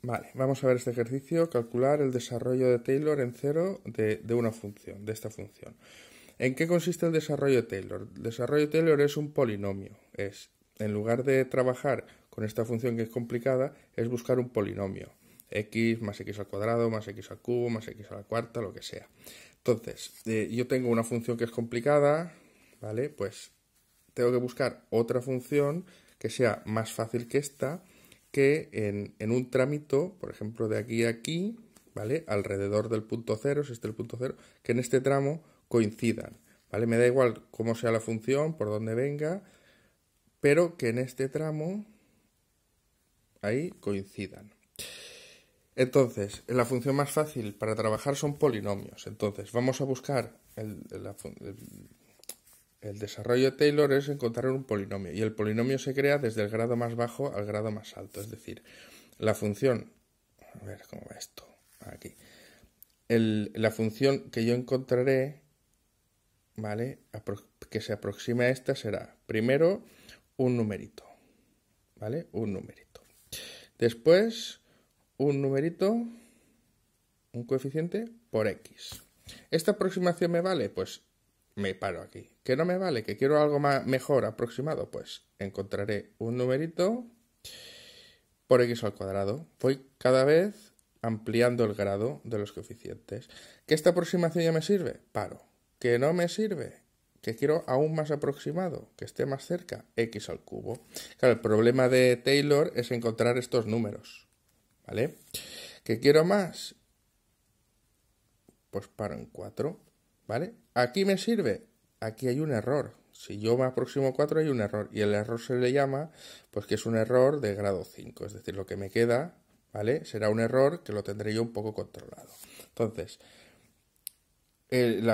Vale, vamos a ver este ejercicio, calcular el desarrollo de Taylor en cero de una función, de esta función. ¿En qué consiste el desarrollo de Taylor? El desarrollo de Taylor es un polinomio. En lugar de trabajar con esta función que es complicada, es buscar un polinomio. X más x al cuadrado, más x al cubo, más x a la cuarta, lo que sea. Entonces, yo tengo una función que es complicada, ¿vale? Pues tengo que buscar otra función que sea más fácil que esta, que en un trámite, por ejemplo, de aquí a aquí, ¿vale? Alrededor del punto cero, si este es el punto cero, que en este tramo coincidan, ¿vale? Me da igual cómo sea la función, por dónde venga, pero que en este tramo ahí coincidan. Entonces, la función más fácil para trabajar son polinomios. Entonces, vamos a buscar el desarrollo de Taylor es encontrar un polinomio. Y el polinomio se crea desde el grado más bajo al grado más alto. Es decir, la función... A ver cómo va esto. Aquí. La función que yo encontraré, ¿vale? Que se aproxime a esta será, primero, un numerito. ¿Vale? Un numerito. Después, un numerito, un coeficiente por x. ¿Esta aproximación me vale? Pues me paro aquí. ¿Que no me vale? ¿Que quiero algo mejor aproximado? Pues encontraré un numerito por x al cuadrado. Voy cada vez ampliando el grado de los coeficientes. ¿Que esta aproximación ya me sirve? Paro. ¿Que no me sirve? Que quiero aún más aproximado, que esté más cerca, x al cubo. Claro, el problema de Taylor es encontrar estos números, ¿vale? ¿Que quiero más? Pues paro en 4, ¿vale? ¿Aquí me sirve? Aquí hay un error. Si yo me aproximo a 4 hay un error. Y el error se le llama, pues que es un error de grado 5. Es decir, lo que me queda, ¿vale? Será un error que lo tendré yo un poco controlado. Entonces, el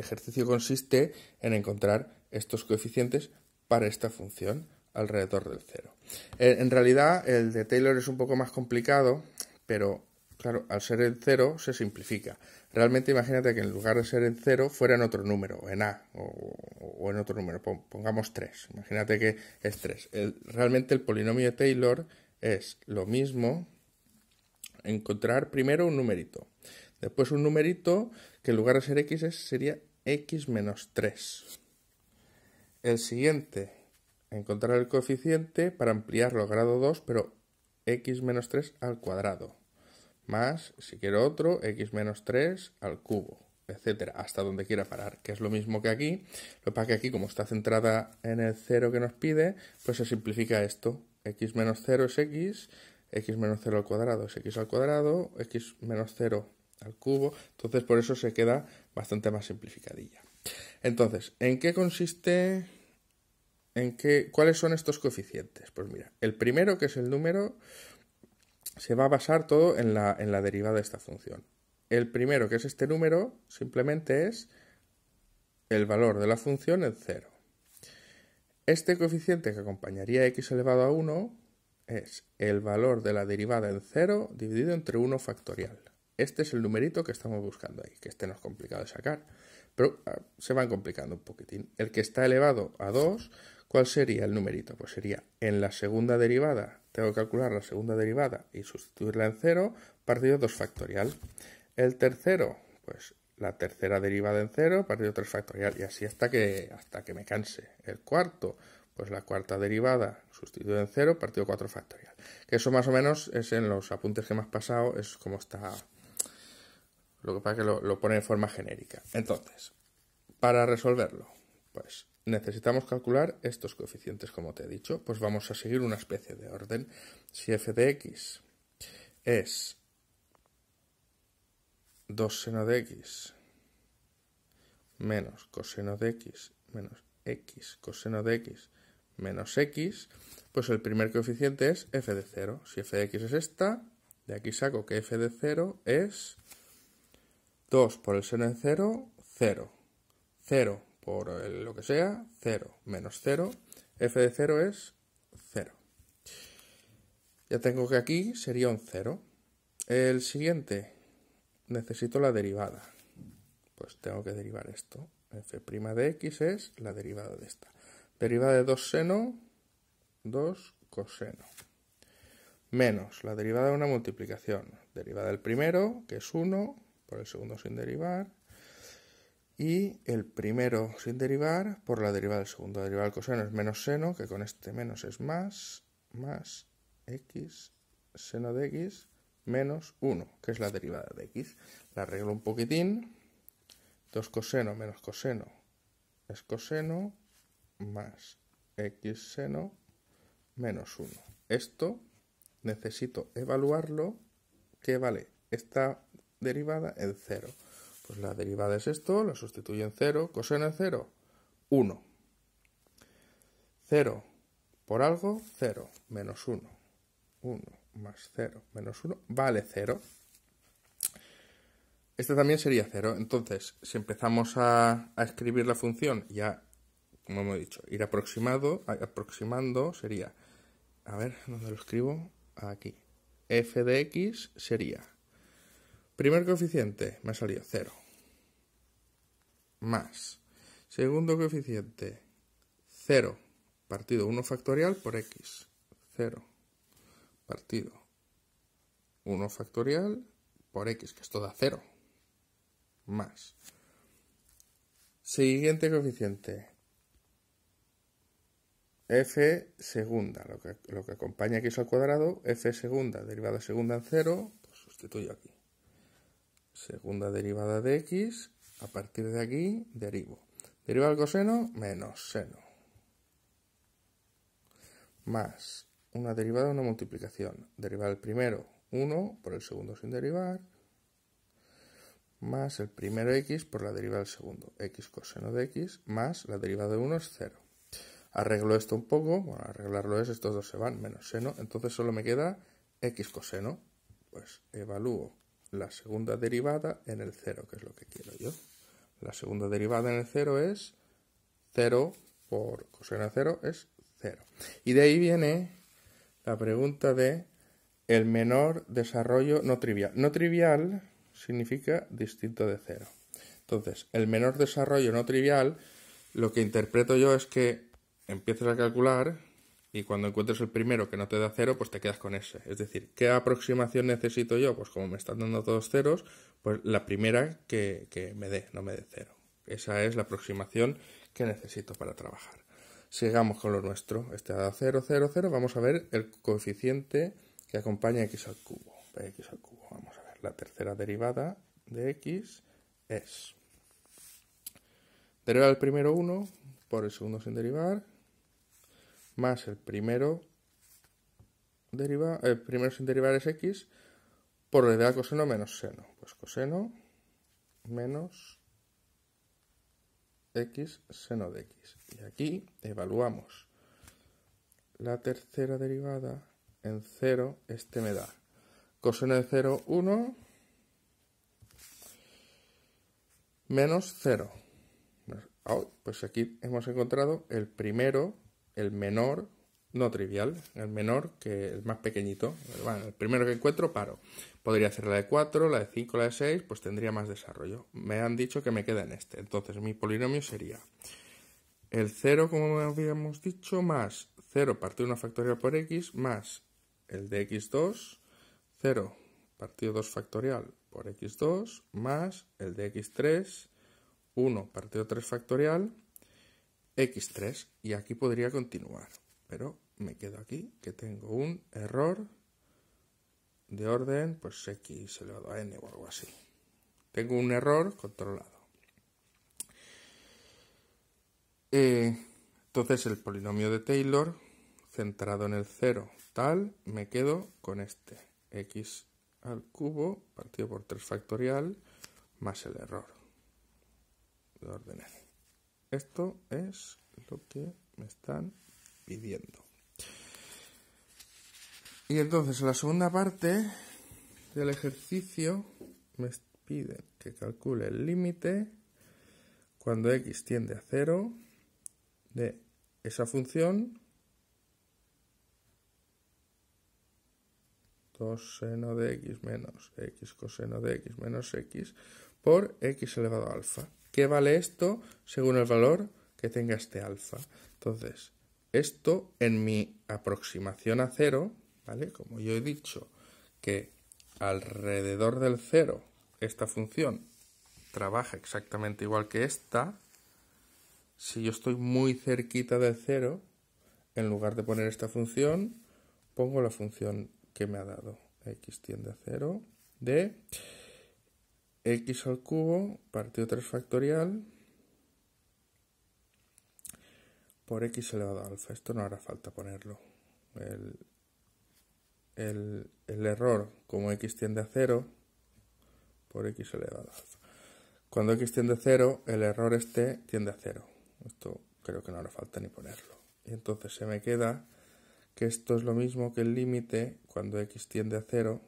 ejercicio consiste en encontrar estos coeficientes para esta función alrededor del cero. En realidad, el de Taylor es un poco más complicado, pero claro, al ser en cero se simplifica. Realmente imagínate que en lugar de ser en cero fuera en otro número, en A o en otro número, pongamos 3. Imagínate que es 3. Realmente el polinomio de Taylor es lo mismo, encontrar primero un numerito, después un numerito que en lugar de ser x sería x menos 3. El siguiente, encontrar el coeficiente para ampliarlo a grado 2, pero x menos 3 al cuadrado, más, si quiero otro, x menos 3 al cubo, etcétera, hasta donde quiera parar, que es lo mismo que aquí. Lo que pasa es que aquí, como está centrada en el 0 que nos pide, pues se simplifica esto. X menos 0 es x menos 0 al cuadrado es x al cuadrado, x menos 0 al cubo. Entonces, por eso se queda bastante más simplificadilla. Entonces, ¿en qué consiste? ¿Cuáles son estos coeficientes? Pues mira, el primero, que es el número, se va a basar todo en la derivada de esta función. El primero, que es este número, simplemente es el valor de la función en 0. Este coeficiente que acompañaría a x elevado a 1 es el valor de la derivada en 0 dividido entre 1 factorial. Este es el numerito que estamos buscando ahí, que este no es complicado de sacar, pero se van complicando un poquitín. El que está elevado a 2, ¿cuál sería el numerito? Pues sería en la segunda derivada, tengo que calcular la segunda derivada y sustituirla en 0, partido 2 factorial. El tercero, pues la tercera derivada en 0, partido 3 factorial, y así hasta que me canse. El cuarto, pues la cuarta derivada sustituida en 0, partido 4 factorial. Que eso más o menos es en los apuntes que me has pasado, es como está. Lo que pasa es que lo pone de forma genérica. Entonces, para resolverlo, pues necesitamos calcular estos coeficientes, como te he dicho. Pues vamos a seguir una especie de orden. Si f de x es 2 seno de x menos coseno de x menos x coseno de x menos x, pues el primer coeficiente es f de 0. Si f de x es esta, de aquí saco que f de 0 es 2 por el seno en 0, 0. 0 por lo que sea, 0 menos 0. F de 0 es 0. Ya tengo que aquí sería un 0. El siguiente, necesito la derivada. Pues tengo que derivar esto. F' de x es la derivada de esta. Derivada de 2 seno 2 coseno. Menos la derivada de una multiplicación. Derivada del primero, que es 1, por el segundo sin derivar. Y el primero sin derivar por la derivada del segundo. La derivada del coseno es menos seno, que con este menos es más x seno de x menos 1, que es la derivada de x. La arreglo un poquitín. 2 coseno menos coseno es coseno más x seno menos 1. Esto necesito evaluarlo. ¿Qué vale esta derivada? En 0. Pues la derivada es esto, lo sustituyo en 0. Coseno de 0, 1. 0 por algo, 0. Menos 1. 1 más 0 menos 1 vale 0. Este también sería 0. Entonces, si empezamos a escribir la función, ya, como hemos dicho, ir aproximando sería, a ver, ¿dónde lo escribo? Aquí. F de x sería, primer coeficiente, me ha salido 0. Más, segundo coeficiente, 0 partido 1 factorial por x. 0 partido 1 factorial por x, que esto da 0. Más. Siguiente coeficiente. F segunda, lo que acompaña x al cuadrado, f segunda, derivada segunda en 0, pues sustituyo aquí. Segunda derivada de x, a partir de aquí derivo. Derivada del coseno, menos seno. Más una derivada de una multiplicación. Derivada del primero, 1, por el segundo sin derivar, más el primero x por la derivada del segundo, x coseno de x, más la derivada de 1 es 0. Arreglo esto un poco, bueno, arreglarlo es, estos dos se van, menos seno, entonces solo me queda x coseno. Pues evalúo la segunda derivada en el 0, que es lo que quiero yo. La segunda derivada en el 0 es 0 por coseno de 0 es 0. Y de ahí viene la pregunta de el menor desarrollo no trivial. No trivial significa distinto de 0. Entonces, el menor desarrollo no trivial, lo que interpreto yo es que empieces a calcular y cuando encuentres el primero que no te da 0, pues te quedas con ese. Es decir, ¿qué aproximación necesito yo? Pues como me están dando todos ceros, pues la primera que me dé, no me dé 0. Esa es la aproximación que necesito para trabajar. Sigamos con lo nuestro. Este ha dado 0, 0, 0. Vamos a ver el coeficiente que acompaña a x al cubo. X al cubo. Vamos a ver. La tercera derivada de x es derivada del primero 1 por el segundo sin derivar, más el primero sin derivar es x, por la derivada de coseno menos seno. Pues coseno menos x seno de x. Y aquí evaluamos la tercera derivada en 0. Este me da coseno de 0, 1, menos 0. Pues aquí hemos encontrado el primero, el menor, no trivial, el menor, que el más pequeñito. Bueno, el primero que encuentro paro. Podría hacer la de 4, la de 5, la de 6, pues tendría más desarrollo. Me han dicho que me queda en este. Entonces mi polinomio sería el 0, como habíamos dicho, más 0 partido 1 factorial por x, más el de x2, 0 partido 2 factorial por x2, más el de x3, 1 partido 3 factorial, x3. Y aquí podría continuar, pero me quedo aquí, que tengo un error de orden, pues x elevado a n o algo así. Tengo un error controlado. Entonces el polinomio de Taylor, centrado en el 0 tal, me quedo con este, x al cubo partido por 3 factorial más el error de orden n. Esto es lo que me están pidiendo. Y entonces en la segunda parte del ejercicio me piden que calcule el límite cuando x tiende a 0 de esa función 2 seno de x menos x coseno de x menos x por x elevado a alfa. ¿Qué vale esto según el valor que tenga este alfa? Entonces, esto en mi aproximación a cero, ¿vale? Como yo he dicho que alrededor del cero esta función trabaja exactamente igual que esta, si yo estoy muy cerquita del cero, en lugar de poner esta función, pongo la función que me ha dado. X tiende a 0 de x al cubo partido 3 factorial por x elevado a alfa. Esto no hará falta ponerlo. El error, como x tiende a 0, por x elevado a alfa. Cuando x tiende a 0, el error este tiende a 0. Esto creo que no hará falta ni ponerlo. Y entonces se me queda que esto es lo mismo que el límite cuando x tiende a 0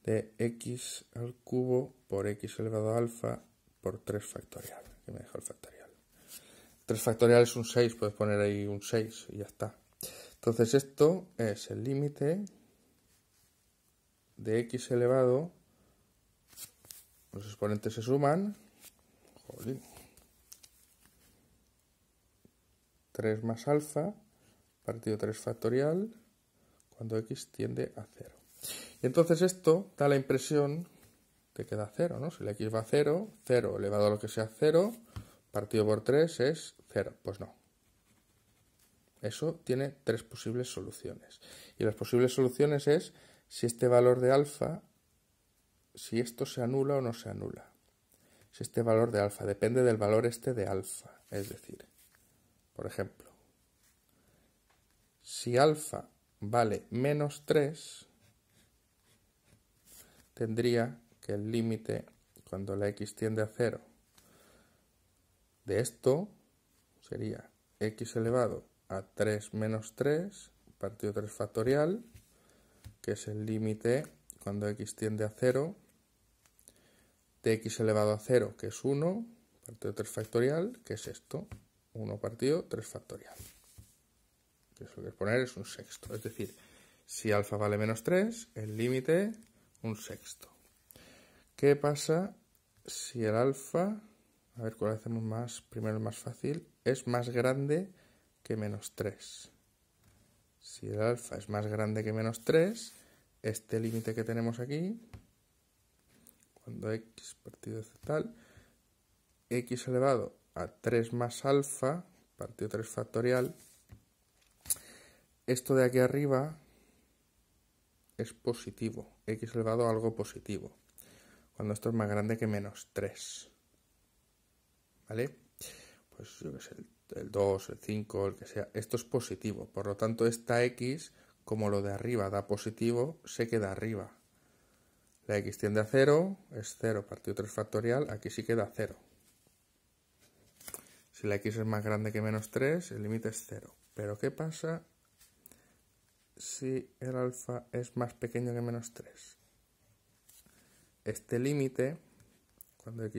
de x al cubo por x elevado a alfa por 3 factorial, que me deja el factorial. 3 factorial es un 6, puedes poner ahí un 6 y ya está. Entonces esto es el límite de x elevado, los exponentes se suman, jolín, 3 más alfa partido 3 factorial cuando x tiende a 0. Y entonces esto da la impresión de que da 0, ¿no? Si la x va a 0, 0 elevado a lo que sea 0, partido por 3 es 0. Pues no. Eso tiene 3 posibles soluciones. Y las posibles soluciones es si este valor de alfa, si esto se anula o no se anula. Si este valor de alfa depende del valor este de alfa. Es decir, por ejemplo, si alfa vale menos 3, tendría que el límite cuando la x tiende a 0 de esto sería x elevado a 3 menos 3 partido 3 factorial, que es el límite cuando x tiende a 0 de x elevado a 0, que es 1 partido 3 factorial, que es esto, 1 partido 3 factorial. Que eso que es poner es un sexto. Es decir, si alfa vale menos 3, el límite un sexto. ¿Qué pasa si el alfa, a ver cuál hacemos más, primero el más fácil, es más grande que menos 3? Si el alfa es más grande que menos 3, este límite que tenemos aquí, cuando x partido de tal, x elevado a 3 más alfa, partido 3 factorial, esto de aquí arriba es positivo, x elevado a algo positivo, cuando esto es más grande que menos 3. ¿Vale? Pues yo que sé, el 2, el 5, el que sea, esto es positivo, por lo tanto esta x, como lo de arriba da positivo, se queda arriba. La x tiende a 0, es 0 partido 3 factorial, aquí sí queda 0. Si la x es más grande que menos 3, el límite es 0. Pero ¿qué pasa si el alfa es más pequeño que menos 3? Este límite, cuando x